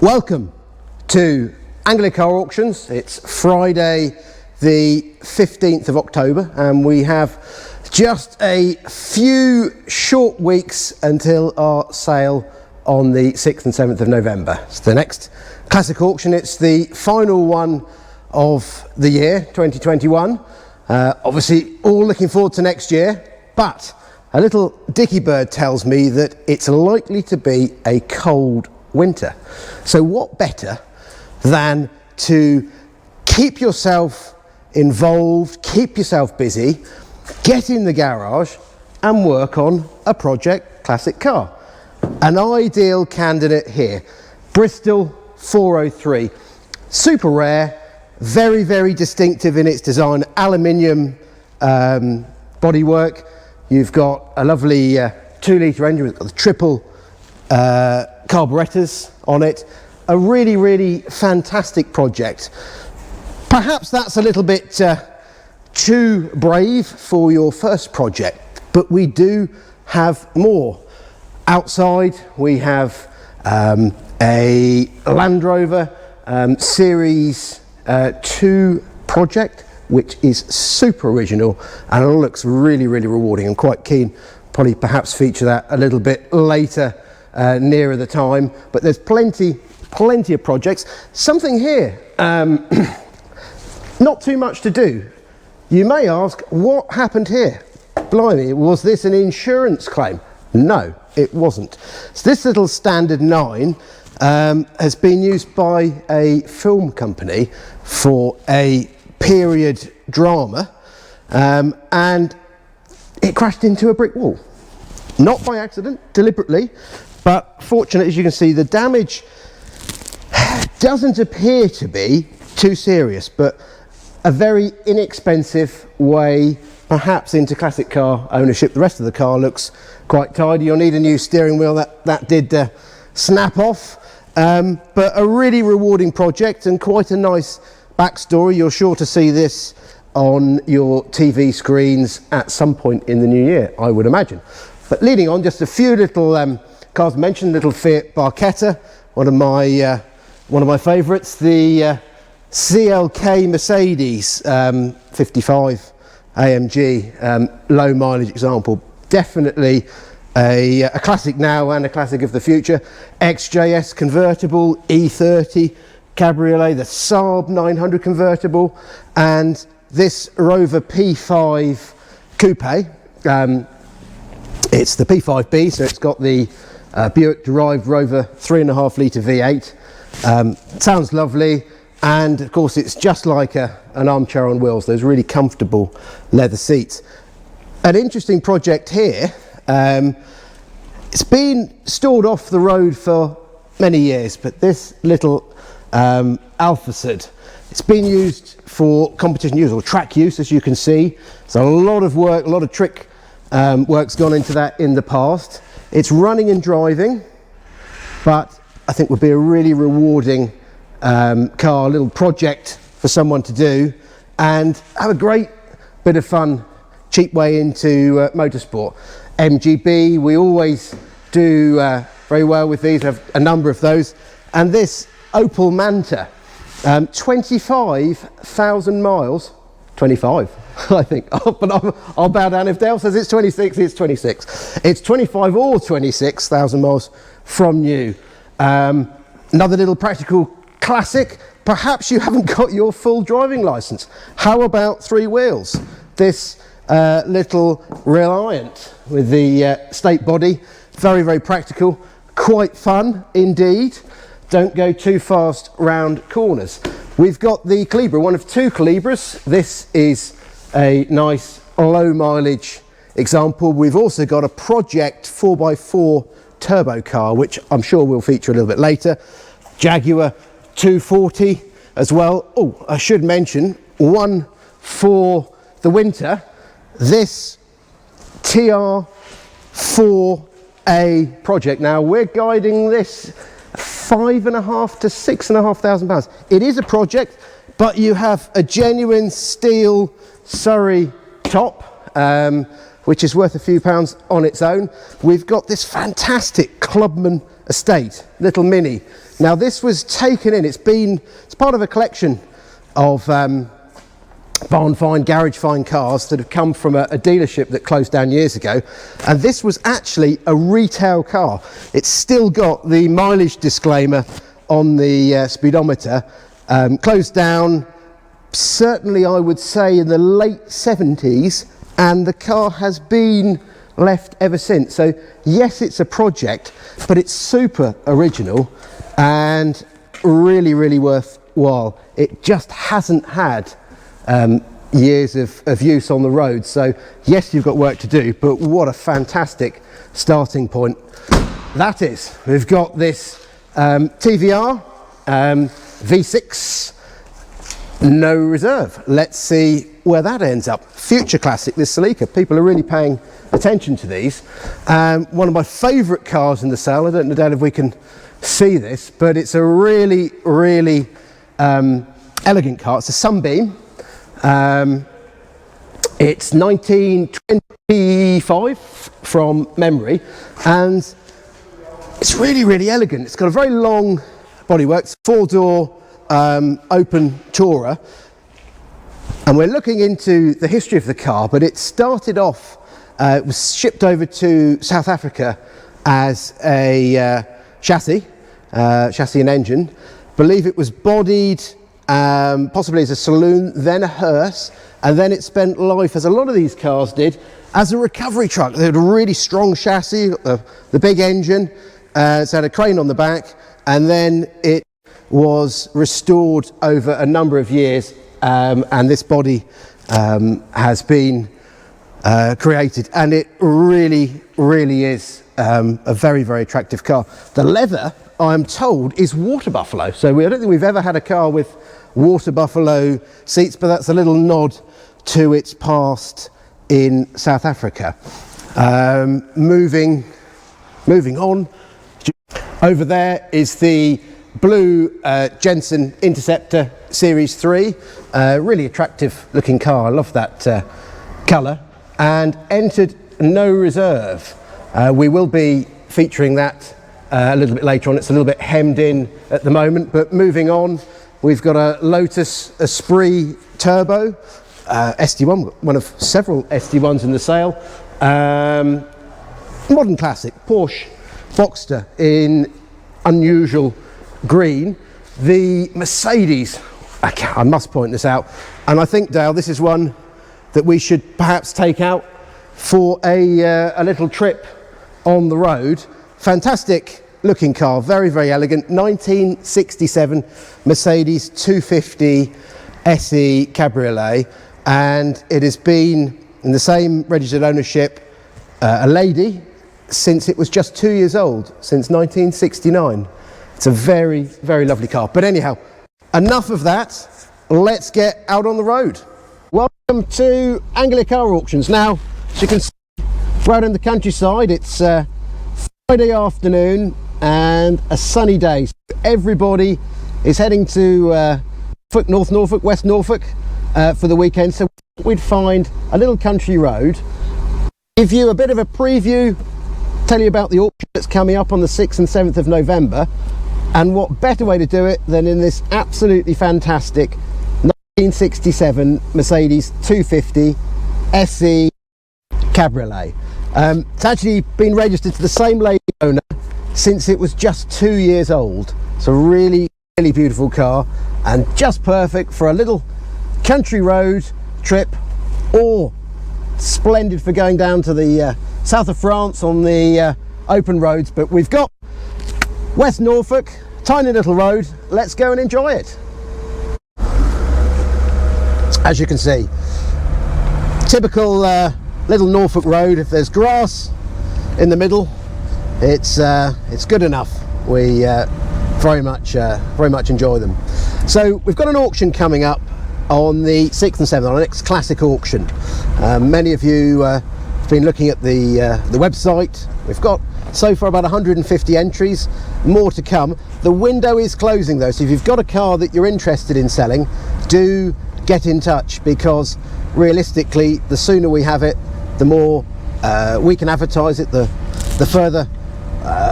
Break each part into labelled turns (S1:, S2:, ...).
S1: Welcome to Anglia Car Auctions. It's Friday the 15th of October and we have just a few short weeks until our sale on the 6th and 7th of November. It's the next classic auction. It's the final one of the year 2021. Obviously all looking forward to next year, but a little dicky bird tells me that it's likely to be a cold winter. So what better than to keep yourself involved, keep yourself busy, get in the garage and work on a project classic car. An ideal candidate here, Bristol 403, super rare, very, very distinctive in its design, aluminium bodywork. You've got a lovely 2-litre engine with the triple carburetors on it. A really, really fantastic project. Perhaps that's a little bit too brave for your first project, but we do have more. Outside we have a Land Rover Series 2 project, which is super original and it looks really, really rewarding. I'm quite keen, probably perhaps feature that a little bit later nearer the time, but there's plenty of projects. Something here, not too much to do. You may ask, what happened here? Blimey, was this an insurance claim? No, it wasn't. So this little Standard 9 has been used by a film company for a period drama, and it crashed into a brick wall. Not by accident, deliberately, but fortunately, as you can see, the damage doesn't appear to be too serious, but a very inexpensive way perhaps into classic car ownership. The rest of the car looks quite tidy. You'll need a new steering wheel, that did snap off, but a really rewarding project and quite a nice backstory. You're sure to see this on your TV screens at some point in the new year, I would imagine. But leading on, just a few little cars mentioned. Little Fiat Barchetta, one of my favourites. The CLK Mercedes 55 AMG, low mileage example. Definitely a classic now and a classic of the future. XJS convertible, E30 Cabriolet, the Saab 900 convertible, and this Rover P5 coupe. It's the P5B, so it's got the Buick-derived Rover 3.5 litre V8. Sounds lovely, and of course it's just like an armchair on wheels. Those really comfortable leather seats. An interesting project here. It's been stored off the road for many years, but this little Alphacid, it's been used for competition use or track use, as you can see. So a lot of work, a lot of trick work's gone into that in the past. It's running and driving, but I think would be a really rewarding car, a little project for someone to do and have a great bit of fun, cheap way into motorsport. MGB, we always do very well with these, have a number of those. And this Opel Manta, 25,000 miles, 25 I think, but I'll bow down if Dale says it's 26, it's 26. It's 25 or 26,000 miles from new. Another little practical classic. Perhaps you haven't got your full driving license. How about 3 wheels? This little Reliant with the state body, very, very practical, quite fun indeed. Don't go too fast round corners. We've got the Calibra, one of 2 Calibras. This is a nice low mileage example. We've also got a Project 4x4 turbo car, which I'm sure will feature a little bit later. Jaguar 240 as well. Oh, I should mention one for the winter. This TR4A project. Now we're guiding this 5,500 to 6,500 pounds. It is a project, but you have a genuine steel Surrey top, which is worth a few pounds on its own. We've got this fantastic Clubman estate, little Mini. Now this was taken in, it's part of a collection of barn find, garage find cars that have come from a dealership that closed down years ago, and this was actually a retail car. It's still got the mileage disclaimer on the speedometer. Closed down certainly, I would say, in the late 70s, and the car has been left ever since. So yes, it's a project, but it's super original and really, really worthwhile. It just hasn't had years of use on the road. So yes, you've got work to do, but what a fantastic starting point that is. We've got this TVR V6, no reserve. Let's see where that ends up. Future classic, this Celica. People are really paying attention to these. One of my favourite cars in the sale. I don't know, Dad, if we can see this, but it's a really, really elegant car. It's a Sunbeam. It's 1925 from memory, and it's really, really elegant. It's got a very long bodywork. It's 4-door open tourer, and we're looking into the history of the car, but it started off, it was shipped over to South Africa as a chassis and engine. I believe it was bodied possibly as a saloon, then a hearse, and then it spent life, as a lot of these cars did, as a recovery truck. They had a really strong chassis, the big engine, it's had a crane on the back, and then it was restored over a number of years, and this body has been created, and it really, really is a very, very attractive car. The leather, I'm told, is water buffalo, so I don't think we've ever had a car with water buffalo seats, but that's a little nod to its past in South Africa. Moving on, over there is the blue Jensen Interceptor Series 3, really attractive looking car. I love that colour, and entered no reserve. We will be featuring that a little bit later on. It's a little bit hemmed in at the moment, but moving on, we've got a Lotus Esprit Turbo, SD1, one of several SD1s in the sale. Modern classic, Porsche Boxster in unusual green. The Mercedes, I must point this out, and I think, Dale, this is one that we should perhaps take out for a little trip on the road. Fantastic looking car, very, very elegant. 1967 Mercedes 250 SE Cabriolet, and it has been in the same registered ownership, a lady, since it was just 2 years old, since 1969. It's a very, very lovely car. But anyhow, enough of that. Let's get out on the road. Welcome to Anglia Car Auctions. Now, as you can see, we're out in the countryside. It's Friday afternoon and a sunny day. So everybody is heading to North Norfolk, West Norfolk for the weekend. So we'd find a little country road, give you a bit of a preview, tell you about the auction that's coming up on the 6th and 7th of November. And what better way to do it than in this absolutely fantastic 1967 Mercedes 250 SE Cabriolet. It's actually been registered to the same lady owner since it was just 2 years old. It's a really, really beautiful car, and just perfect for a little country road trip, or splendid for going down to the south of France on the open roads. But we've got West Norfolk, tiny little road. Let's go and enjoy it. As you can see, typical little Norfolk road. If there's grass in the middle, it's good enough. We very much enjoy them. So we've got an auction coming up on the 6th and 7th, our next classic auction. Many of you have been looking at the website. We've got so far about 150 entries, more to come. The window is closing though, so if you've got a car that you're interested in selling, do get in touch, because realistically the sooner we have it, the more we can advertise it, the further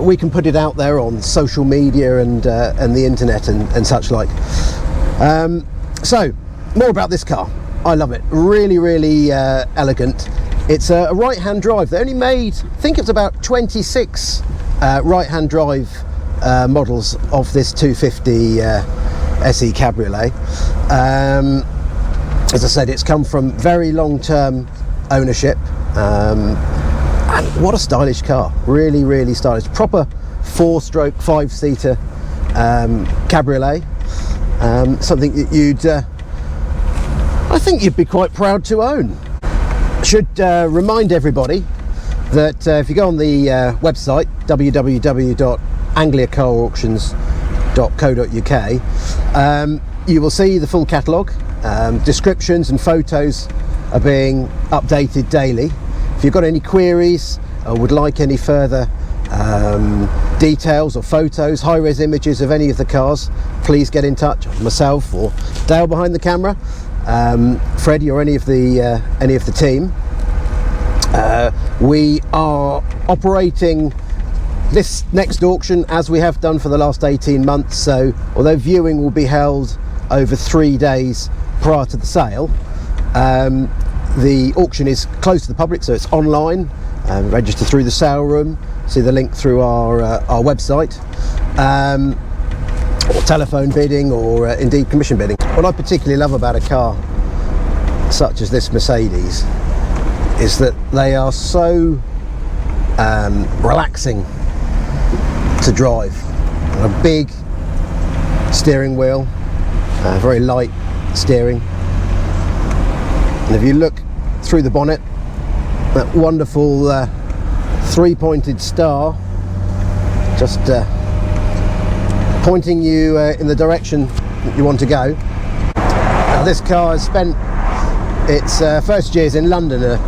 S1: we can put it out there on social media and the internet and such like. So more about this car. I love it. Really, really elegant. It's a right-hand drive. They only made, I think it's about 26 right-hand drive models of this 250 SE Cabriolet. As I said, it's come from very long-term ownership, and what a stylish car. Really, really stylish. Proper 4-stroke 5-seater cabriolet. Something that you'd I think you'd be quite proud to own. Should remind everybody that if you go on the website www.angliacarauctions.co.uk, you will see the full catalogue. Descriptions and photos are being updated daily. If you've got any queries or would like any further details or photos, high-res images of any of the cars, please get in touch. Myself or Dale behind the camera, Freddie or any of the team. We are operating this next auction as we have done for the last 18 months, so although viewing will be held over 3 days prior to the sale, the auction is closed to the public, so it's online. Register through the sale room, see the link through our website, or telephone bidding, or indeed commission bidding. What I particularly love about a car such as this Mercedes is that they are so relaxing to drive. A big steering wheel, very light steering, and if you look through the bonnet, that wonderful 3-pointed star just pointing you in the direction that you want to go. Now, this car has spent its first years in London,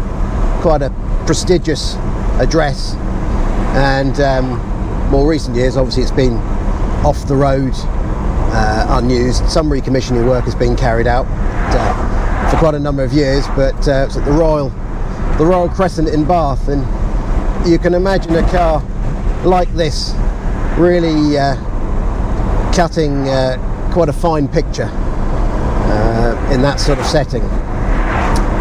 S1: quite a prestigious address, and more recent years obviously it's been off the road, unused. Some recommissioning work has been carried out for quite a number of years, but it's at the Royal Crescent in Bath, and you can imagine a car like this really cutting quite a fine picture in that sort of setting,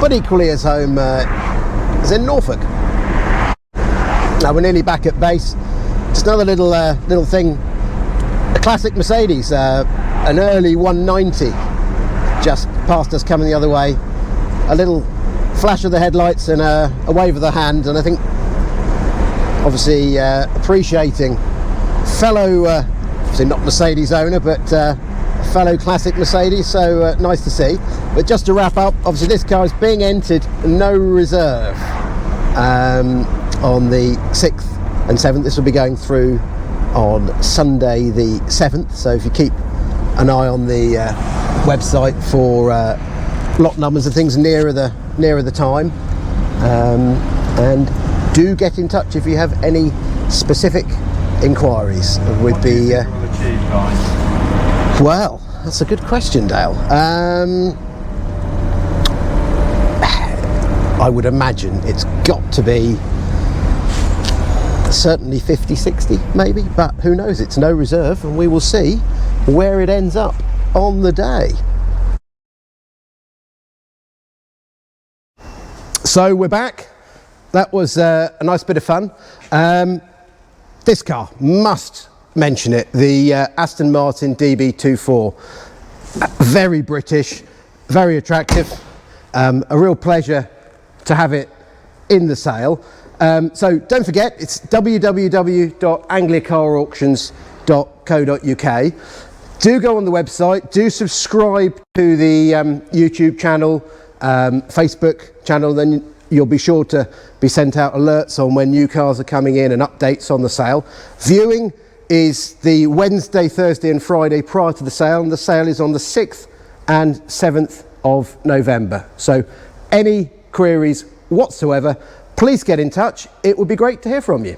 S1: but equally as home as in Norfolk. Now we're nearly back at base. Just another little thing, a classic Mercedes, an early 190 just passed us coming the other way. A little flash of the headlights and a wave of the hand, and I think obviously appreciating fellow, obviously not Mercedes owner, but a fellow classic Mercedes, so nice to see. But just to wrap up, obviously this car is being entered no reserve on the 6th and 7th. This will be going through on Sunday the 7th, so if you keep an eye on the website for lot numbers and things nearer the time, and do get in touch if you have any specific inquiries. We'd be well, that's a good question, Dale. I would imagine it's got to be certainly 50-60 maybe, but who knows, it's no reserve, and we will see where it ends up on the day. So we're back. That was a nice bit of fun. This car, must mention it, the Aston Martin DB24. Very British, very attractive, a real pleasure to have it in the sale. So don't forget, it's www.angliacarauctions.co.uk. Do go on the website, do subscribe to the YouTube channel, Facebook channel, then you'll be sure to be sent out alerts on when new cars are coming in and updates on the sale. Viewing is the Wednesday, Thursday and Friday prior to the sale, and the sale is on the 6th and 7th of November. So any queries whatsoever, please get in touch. It would be great to hear from you.